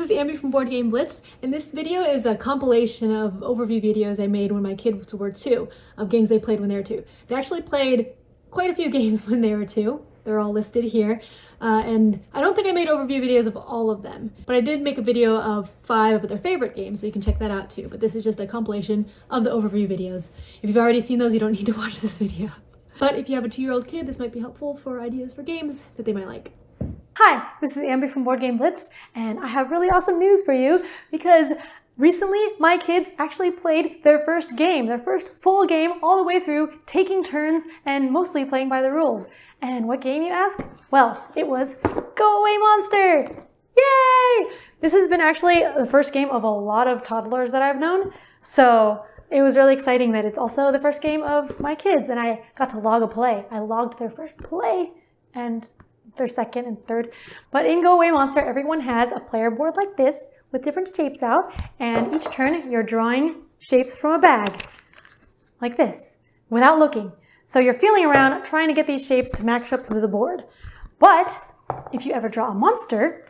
is Ambi from Board Game Blitz, and this video is a compilation of overview videos I made when my kids were 2, of games they played when they were 2. They actually played quite a few games when they were 2. They're all listed here, and I don't think I made overview videos of all of them, but I did make a video of 5 of their favorite games, so you can check that out too. But this is just a compilation of the overview videos. If you've already seen those, you don't need to watch this video. But if you have a 2-year-old kid, this might be helpful for ideas for games that they might like. Hi, this is Ambi from Board Game Blitz, and I have really awesome news for you because recently my kids actually played their first game, their first full game all the way through, taking turns and mostly playing by the rules. And what game, you ask? Well, it was Go Away Monster! Yay! This has been actually the first game of a lot of toddlers that I've known, so it was really exciting that it's also the first game of my kids, and I got to log a play. I logged their first play and their second and third. But in Go Away Monster, everyone has a player board like this with different shapes out, and each turn you're drawing shapes from a bag like this without looking. So you're feeling around trying to get these shapes to match up to the board. But if you ever draw a monster,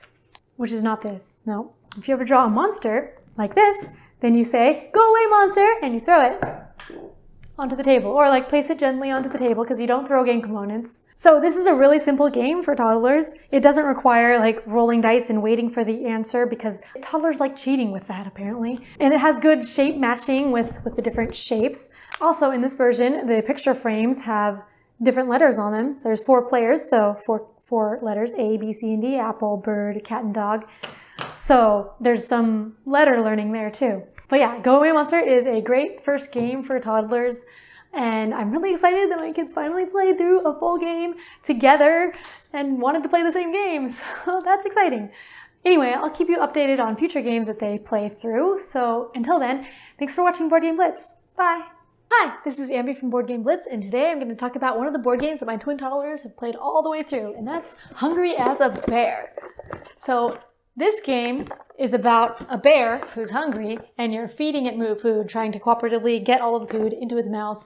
which is not this, no. If you ever draw a monster like this, then you say, "Go away, monster," and you throw it onto the table, or like place it gently onto the table because you don't throw game components. So this is a really simple game for toddlers. It doesn't require like rolling dice and waiting for the answer because toddlers like cheating with that apparently. And it has good shape matching with the different shapes. Also in this version, the picture frames have different letters on them. There's 4 players, so four letters, A, B, C, and D, apple, bird, cat, and dog. So there's some letter learning there too. But yeah, Go Away Monster is a great first game for toddlers, and I'm really excited that my kids finally played through a full game together and wanted to play the same game, so that's exciting. Anyway, I'll keep you updated on future games that they play through, so until then, thanks for watching Board Game Blitz. Bye! Hi, this is Ambi from Board Game Blitz, and today I'm going to talk about one of the board games that my twin toddlers have played all the way through, and that's Hungry as a Bear. So this game is about a bear who's hungry, and you're feeding it food, trying to cooperatively get all of the food into its mouth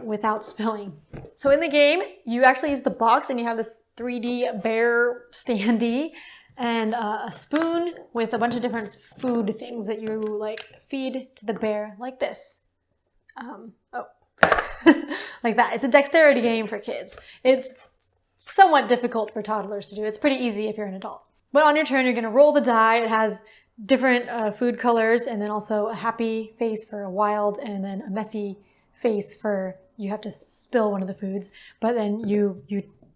without spilling. So in the game, you actually use the box, and you have this 3D bear standee, and a spoon with a bunch of different food things that you like feed to the bear like this. Like that. It's a dexterity game for kids. It's somewhat difficult for toddlers to do. It's pretty easy if you're an adult. But on your turn, you're going to roll the die. It has different food colors, and then also a happy face for a wild, and then a messy face for you have to spill one of the foods. But then you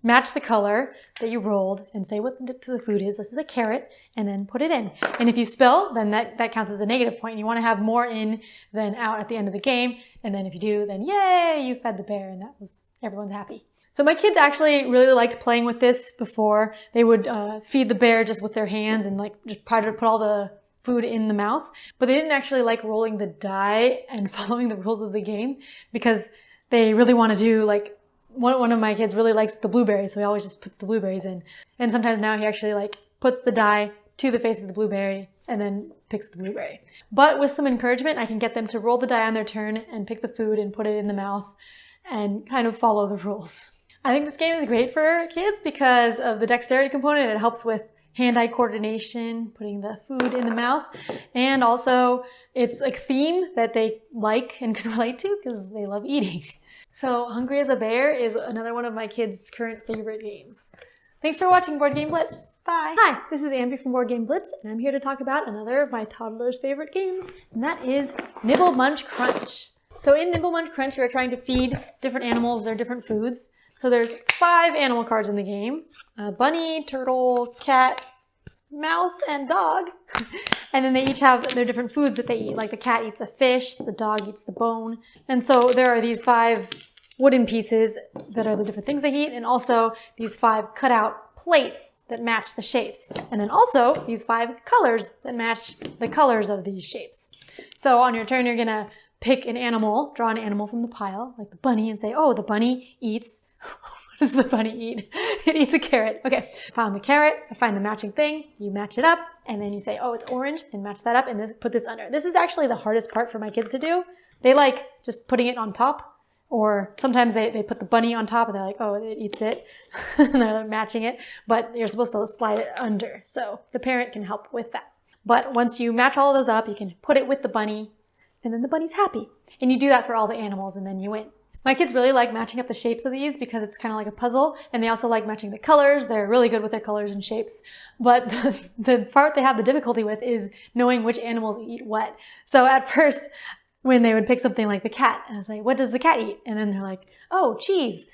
match the color that you rolled and say what the food is. This is a carrot, and then put it in. And if you spill, then that counts as a negative point. And you want to have more in than out at the end of the game. And then if you do, then yay, you fed the bear, and everyone's happy. So my kids actually really liked playing with this before. They would feed the bear just with their hands and like just try to put all the food in the mouth. But they didn't actually like rolling the die and following the rules of the game because they really want to do like, one of my kids really likes the blueberries, so he always just puts the blueberries in. And sometimes now he actually like puts the die to the face of the blueberry and then picks the blueberry. But with some encouragement, I can get them to roll the die on their turn and pick the food and put it in the mouth and kind of follow the rules. I think this game is great for kids because of the dexterity component. It helps with hand-eye coordination, putting the food in the mouth, and also it's a theme that they like and can relate to because they love eating. So Hungry as a Bear is another one of my kids' current favorite games. Thanks for watching Board Game Blitz. Bye! Hi, this is Ambi from Board Game Blitz, and I'm here to talk about another of my toddlers' favorite games, and that is Nibble, Munch, Crunch. So in Nibble, Munch, Crunch, you are trying to feed different animals their different foods. So there's 5 animal cards in the game. Bunny, turtle, cat, mouse, and dog. And then they each have their different foods that they eat. Like the cat eats a fish, the dog eats the bone. And so there are these 5 wooden pieces that are the different things they eat, and also these 5 cutout plates that match the shapes. And then also these 5 colors that match the colors of these shapes. So on your turn, you're gonna pick an animal, draw an animal from the pile, like the bunny, and say, oh, the bunny eats... What does the bunny eat? It eats a carrot. Okay, found the carrot, I find the matching thing, you match it up, and then you say, oh, it's orange, and match that up, and put this under. This is actually the hardest part for my kids to do. They like just putting it on top, or sometimes they put the bunny on top, and they're like, oh, it eats it, and they're matching it, but you're supposed to slide it under, so the parent can help with that. But once you match all of those up, you can put it with the bunny, and then the bunny's happy. And you do that for all the animals, and then you win. My kids really like matching up the shapes of these because it's kind of like a puzzle, and they also like matching the colors. They're really good with their colors and shapes. But the part they have the difficulty with is knowing which animals eat what. So at first, when they would pick something like the cat, and I was like, what does the cat eat? And then they're like, oh, cheese.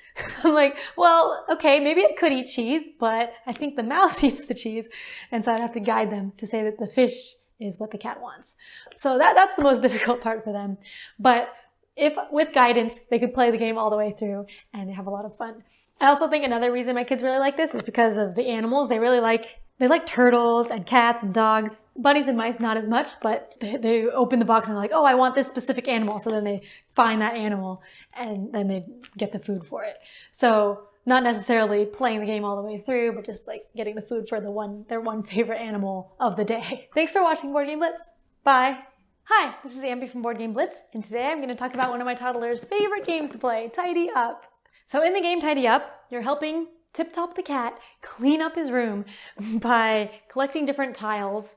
I'm like, well, okay, maybe it could eat cheese, but I think the mouse eats the cheese. And so I'd have to guide them to say that the fish is what the cat wants. So that's the most difficult part for them. But if with guidance, they could play the game all the way through and they have a lot of fun. I also think another reason my kids really like this is because of the animals. They like turtles and cats and dogs. Bunnies and mice, not as much, but they open the box and they're like, oh, I want this specific animal. So then they find that animal and then they get the food for it. So not necessarily playing the game all the way through, but just like getting the food for their one favorite animal of the day. Thanks for watching Board Game Blitz. Bye. Hi, this is Ambi from Board Game Blitz, and today I'm going to talk about one of my toddler's favorite games to play, Tidy Up. So in the game Tidy Up, you're helping Tip Top the cat clean up his room by collecting different tiles.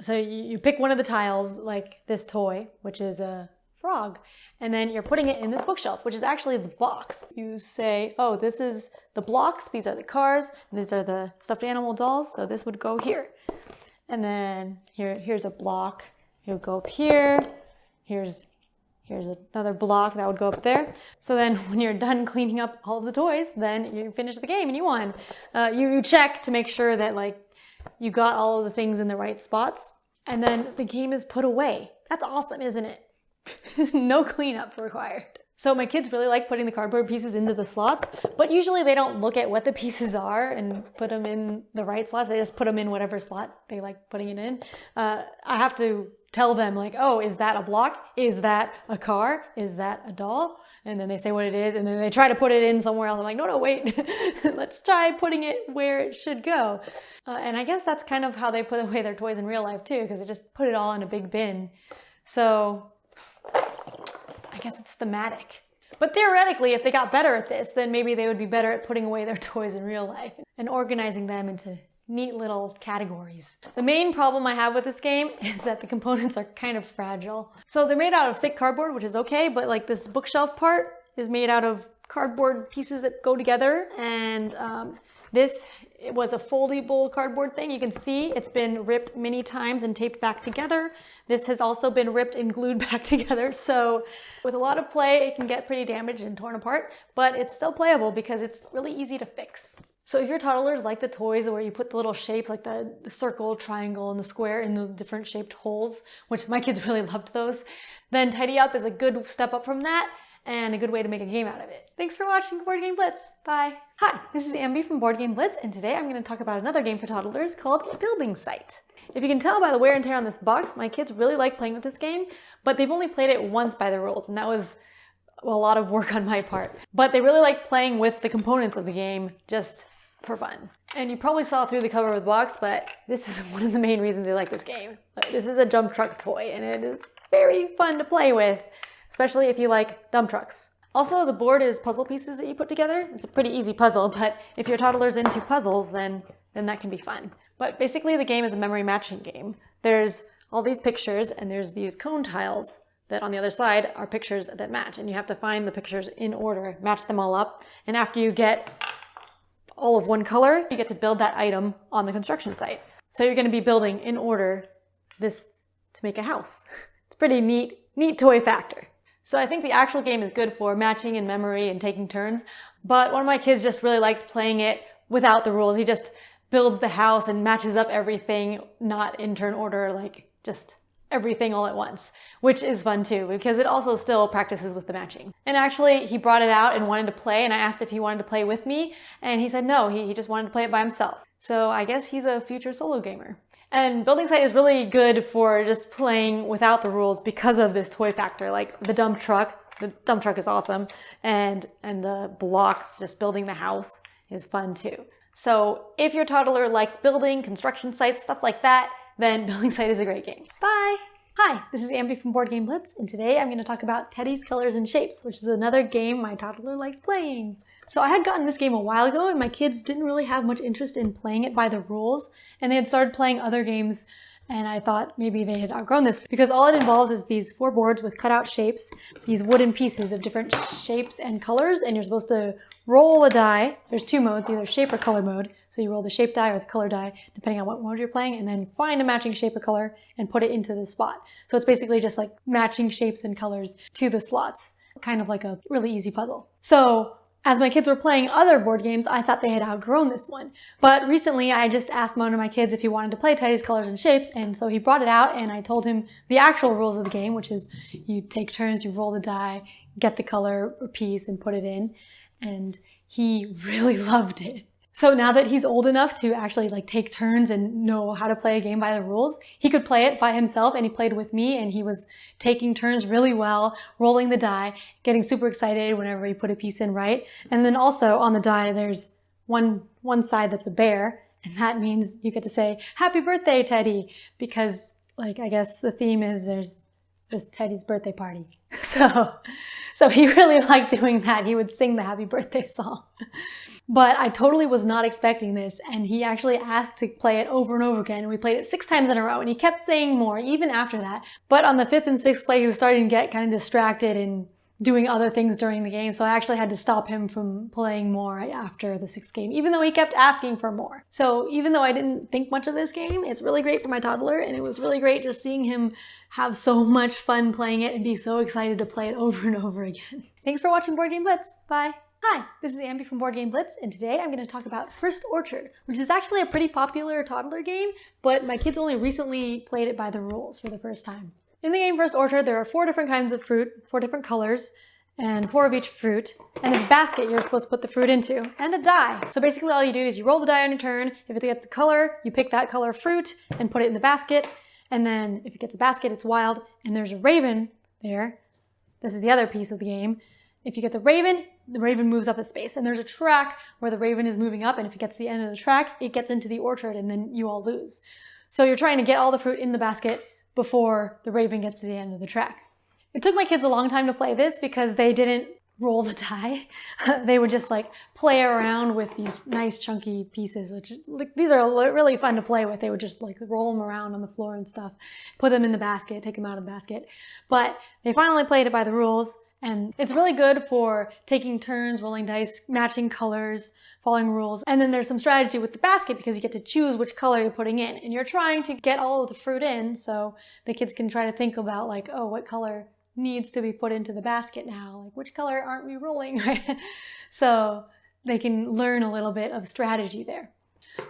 So you pick one of the tiles, like this toy, which is a frog, and then you're putting it in this bookshelf, which is actually the box. You say, oh, this is the blocks, these are the cars, and these are the stuffed animal dolls, so this would go here. And then here's a block. It would go up here. Here's another block that would go up there. So then when you're done cleaning up all of the toys, then you finish the game and you won. You check to make sure that like you got all of the things in the right spots. And then the game is put away. That's awesome, isn't it? No cleanup required. So my kids really like putting the cardboard pieces into the slots, but usually they don't look at what the pieces are and put them in the right slots. They just put them in whatever slot they like putting it in. I have to tell them like, oh, is that a block? Is that a car? Is that a doll? And then they say what it is, and then they try to put it in somewhere else. I'm like, no, wait, let's try putting it where it should go. And I guess that's kind of how they put away their toys in real life too, because they just put it all in a big bin. So I guess it's thematic. But theoretically, if they got better at this, then maybe they would be better at putting away their toys in real life and organizing them into neat little categories. The main problem I have with this game is that the components are kind of fragile. So they're made out of thick cardboard, which is okay, but like this bookshelf part is made out of cardboard pieces that go together, and this was a foldable cardboard thing. You can see it's been ripped many times and taped back together. This has also been ripped and glued back together. So with a lot of play, it can get pretty damaged and torn apart, but it's still playable because it's really easy to fix. So if your toddlers like the toys where you put the little shapes like the circle, triangle, and the square in the different shaped holes, which my kids really loved those, then Tidy Up is a good step up from that and a good way to make a game out of it. Thanks for watching Board Game Blitz. Bye. Hi, this is Ambi from Board Game Blitz, and today I'm going to talk about another game for toddlers called Building Site. If you can tell by the wear and tear on this box, my kids really like playing with this game, but they've only played it once by the rules, and that was a lot of work on my part. But they really like playing with the components of the game just for fun. And you probably saw through the cover of the box, but this is one of the main reasons they like this game. This is a dump truck toy, and it is very fun to play with, especially if you like dump trucks. Also, the board is puzzle pieces that you put together. It's a pretty easy puzzle, but if your toddler's into puzzles, then that can be fun. But basically the game is a memory matching game. There's all these pictures, and there's these cone tiles that on the other side are pictures that match, and you have to find the pictures in order, match them all up, and after you get all of one color, you get to build that item on the construction site. So you're going to be building in order this to make a house. It's a pretty neat toy factor. So I think the actual game is good for matching and memory and taking turns, but one of my kids just really likes playing it without the rules. He just builds the house and matches up everything, not in turn order, like just everything all at once, which is fun too, because it also still practices with the matching. And actually, he brought it out and wanted to play, and I asked if he wanted to play with me, and he said no, he just wanted to play it by himself. So I guess he's a future solo gamer. And Building Site is really good for just playing without the rules because of this toy factor, like the dump truck. The dump truck is awesome, and the blocks, just building the house, is fun too. So if your toddler likes building, construction sites, stuff like that, then Building Site is a great game. Bye! Hi, this is Ambi from Board Game Blitz, and today I'm going to talk about Teddy's Colors and Shapes, which is another game my toddler likes playing. So I had gotten this game a while ago, and my kids didn't really have much interest in playing it by the rules, and they had started playing other games and I thought maybe they had outgrown this because all it involves is these 4 boards with cutout shapes, these wooden pieces of different shapes and colors, and you're supposed to roll a die. There's 2 modes, either shape or color mode. So you roll the shape die or the color die, depending on what mode you're playing, and then find a matching shape or color and put it into the spot. So it's basically just like matching shapes and colors to the slots, kind of like a really easy puzzle. So as my kids were playing other board games, I thought they had outgrown this one. But recently I just asked one of my kids if he wanted to play Teddy's Colors and Shapes, and so he brought it out and I told him the actual rules of the game, which is you take turns, you roll the die, get the color piece and put it in, and he really loved it. So now that he's old enough to actually like take turns and know how to play a game by the rules, he could play it by himself, and he played with me, and he was taking turns really well, rolling the die, getting super excited whenever he put a piece in right. And then also on the die, there's one side that's a bear, and that means you get to say, "Happy birthday, Teddy," because like, I guess the theme is there's this Teddy's birthday party. So he really liked doing that. He would sing the happy birthday song. But I totally was not expecting this, and he actually asked to play it over and over again, and we played it 6 times in a row, and he kept saying more even after that. But on the 5th and 6th play, he was starting to get kind of distracted and doing other things during the game, so I actually had to stop him from playing more after the 6th game, even though he kept asking for more. So even though I didn't think much of this game, it's really great for my toddler, and it was really great just seeing him have so much fun playing it and be so excited to play it over and over again. Thanks for watching Board Game Blitz. Bye. Hi, this is Ambi from Board Game Blitz, and today I'm going to talk about First Orchard, which is actually a pretty popular toddler game, but my kids only recently played it by the rules for the first time. In the game First Orchard, there are 4 different kinds of fruit, 4 different colors, and 4 of each fruit, and this basket you're supposed to put the fruit into, and a die. So basically all you do is you roll the die on your turn. If it gets a color, you pick that color fruit and put it in the basket, and then if it gets a basket, it's wild, and there's a raven there. This is the other piece of the game. If you get the raven moves up a space, and there's a track where the raven is moving up, and if it gets to the end of the track, it gets into the orchard, and then you all lose. So you're trying to get all the fruit in the basket before the raven gets to the end of the track. It took my kids a long time to play this because they didn't roll the die. They would just like play around with these nice chunky pieces, which like, these are really fun to play with. They would just like roll them around on the floor and stuff, put them in the basket, take them out of the basket. But they finally played it by the rules, and it's really good for taking turns, rolling dice, matching colors, following rules. And then there's some strategy with the basket because you get to choose which color you're putting in, and you're trying to get all of the fruit in so the kids can try to think about like, oh, what color needs to be put into the basket now? Like, which color aren't we rolling? Right? So they can learn a little bit of strategy there.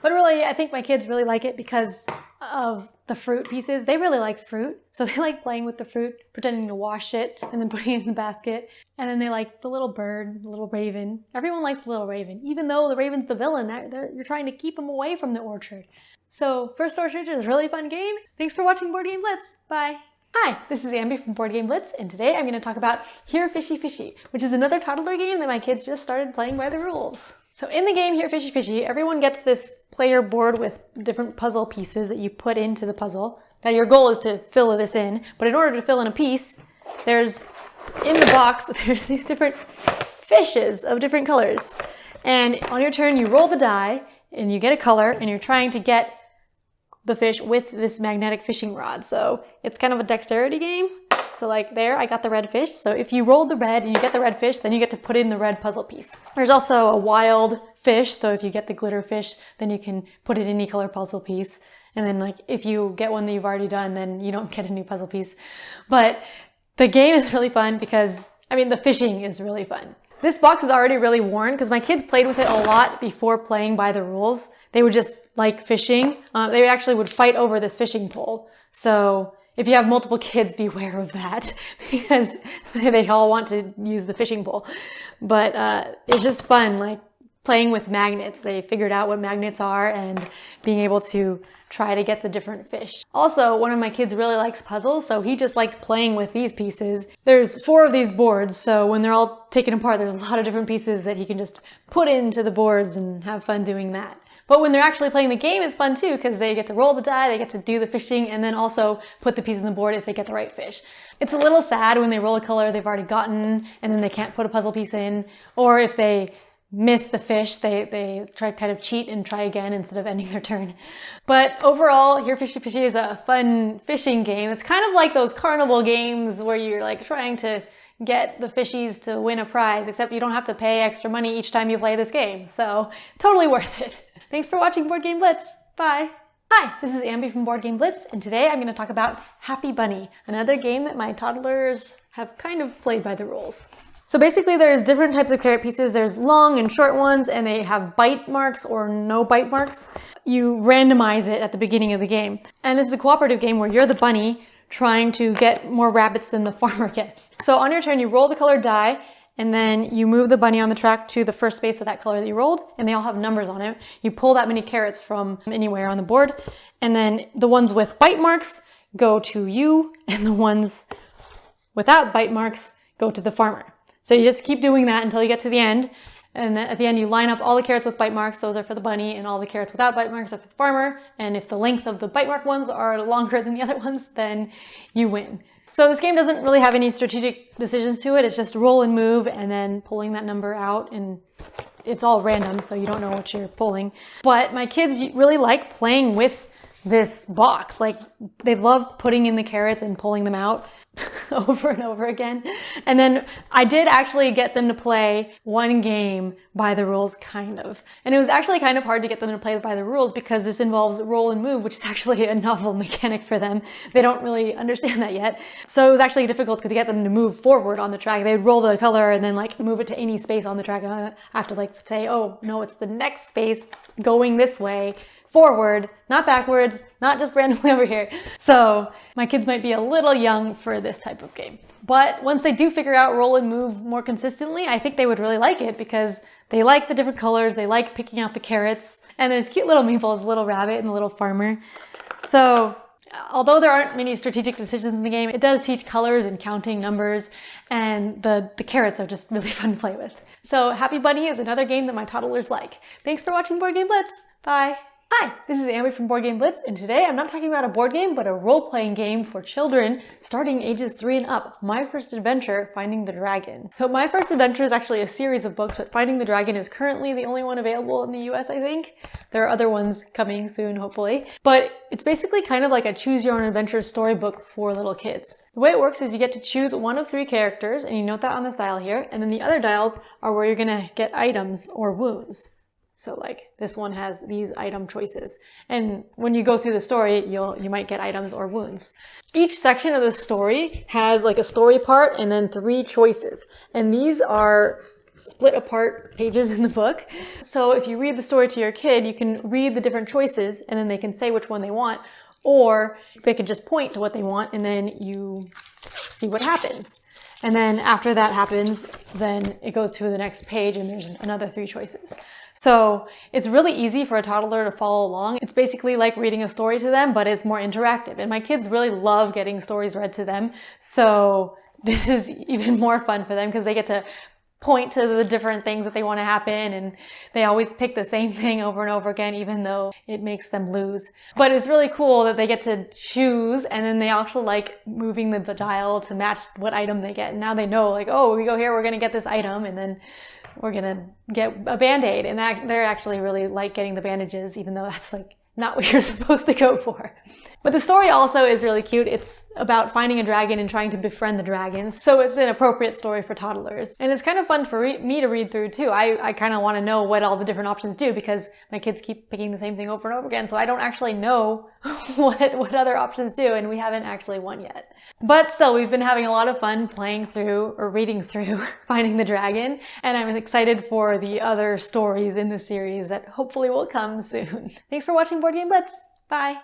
But really, I think my kids really like it because of the fruit pieces. They really like fruit, so they like playing with the fruit, pretending to wash it, and then putting it in the basket. And then they like the little bird, the little raven. Everyone likes the little raven, even though the raven's the villain. You're trying to keep him away from the orchard. So First Orchard is a really fun game. Thanks for watching Board Game Blitz. Bye. Hi, this is Ambi from Board Game Blitz, and today I'm going to talk about Here Fishy Fishy, which is another toddler game that my kids just started playing by the rules. So in the game Here Fishy Fishy, everyone gets this player board with different puzzle pieces that you put into the puzzle. Now your goal is to fill this in, but in order to fill in a piece, in the box, there's these different fishes of different colors. And on your turn, you roll the die, and you get a color, and you're trying to get the fish with this magnetic fishing rod. So it's kind of a dexterity game. So like there, I got the red fish. So if you roll the red and you get the red fish, then you get to put in the red puzzle piece. There's also a wild fish. So if you get the glitter fish, then you can put it in any color puzzle piece. And then like if you get one that you've already done, then you don't get a new puzzle piece. But the game is really fun because, the fishing is really fun. This box is already really worn because my kids played with it a lot before playing by the rules. They would just like fishing. They actually would fight over this fishing pole. So if you have multiple kids, beware of that because they all want to use the fishing pole. But it's just fun, like playing with magnets. They figured out what magnets are and being able to try to get the different fish. Also, one of my kids really likes puzzles, so he just liked playing with these pieces. There's 4 of these boards, so when they're all taken apart, there's a lot of different pieces that he can just put into the boards and have fun doing that. But when they're actually playing the game, it's fun too, because they get to roll the die, they get to do the fishing, and then also put the piece on the board if they get the right fish. It's a little sad when they roll a color they've already gotten, and then they can't put a puzzle piece in, or if they miss the fish. They try to kind of cheat and try again instead of ending their turn. But overall, Here Fishy Fishy is a fun fishing game. It's kind of like those carnival games where you're like trying to get the fishies to win a prize, except you don't have to pay extra money each time you play this game. So totally worth it. Thanks for watching Board Game Blitz. Bye. Hi, this is Ambi from Board Game Blitz, and today I'm going to talk about Happy Bunny, another game that my toddlers have kind of played by the rules. So basically there's different types of carrot pieces. There's long and short ones, and they have bite marks or no bite marks. You randomize it at the beginning of the game. And this is a cooperative game where you're the bunny trying to get more rabbits than the farmer gets. So on your turn, you roll the colored die, and then you move the bunny on the track to the first space of that color that you rolled, and they all have numbers on it. You pull that many carrots from anywhere on the board, and then the ones with bite marks go to you, and the ones without bite marks go to the farmer. So you just keep doing that until you get to the end, and then at the end you line up all the carrots with bite marks, those are for the bunny, and all the carrots without bite marks are for the farmer, and if the length of the bite mark ones are longer than the other ones, then you win. So this game doesn't really have any strategic decisions to it. It's just roll and move and then pulling that number out, and it's all random, so you don't know what you're pulling. But my kids really like playing with this box. Like, they love putting in the carrots and pulling them out over and over again. And then I did actually get them to play one game by the rules, kind of. And it was actually kind of hard to get them to play by the rules because this involves roll and move, which is actually a novel mechanic for them. They don't really understand that yet. So it was actually difficult to get them to move forward on the track. They would roll the color and then like move it to any space on the track. And I have to like say, oh no, it's the next space going this way. Forward, not backwards, not just randomly over here. So my kids might be a little young for this type of game. But once they do figure out roll and move more consistently, I think they would really like it because they like the different colors, they like picking out the carrots, and there's cute little meeples, the little rabbit and the little farmer. So although there aren't many strategic decisions in the game, it does teach colors and counting numbers, and the carrots are just really fun to play with. So Happy Bunny is another game that my toddlers like. Thanks for watching Board Game Blitz. Bye. Hi, this is Ambi from Board Game Blitz, and today I'm not talking about a board game, but a role-playing game for children starting ages 3 and up. My First Adventure, Finding the Dragon. So My First Adventure is actually a series of books, but Finding the Dragon is currently the only one available in the US, I think. There are other ones coming soon, hopefully. But it's basically kind of like a choose-your-own-adventure storybook for little kids. The way it works is you get to choose one of 3 characters, and you note that on this dial here, and then the other dials are where you're gonna get items or wounds. So like this one has these item choices. And when you go through the story, you might get items or wounds. Each section of the story has like a story part and then 3 choices. And these are split apart pages in the book. So if you read the story to your kid, you can read the different choices and then they can say which one they want. Or they could just point to what they want and then you see what happens. And then after that happens, then it goes to the next page and there's another 3 choices. So it's really easy for a toddler to follow along. It's basically like reading a story to them, but it's more interactive. And my kids really love getting stories read to them. So this is even more fun for them because they get to point to the different things that they want to happen, and they always pick the same thing over and over again, even though it makes them lose. But it's really cool that they get to choose, and then they also like moving the dial to match what item they get. And now they know, like, oh, we go here, we're going to get this item, and then we're going to get a Band-Aid. And they're actually really like getting the bandages, even though that's like not what you're supposed to go for. But the story also is really cute. It's about finding a dragon and trying to befriend the dragon. So it's an appropriate story for toddlers. And it's kind of fun for me to read through too. I kind of want to know what all the different options do because my kids keep picking the same thing over and over again. So I don't actually know what other options do, and we haven't actually won yet. But still, we've been having a lot of fun playing through or reading through Finding the Dragon. And I'm excited for the other stories in the series that hopefully will come soon. Thanks for watching Board Game Blitz. Bye.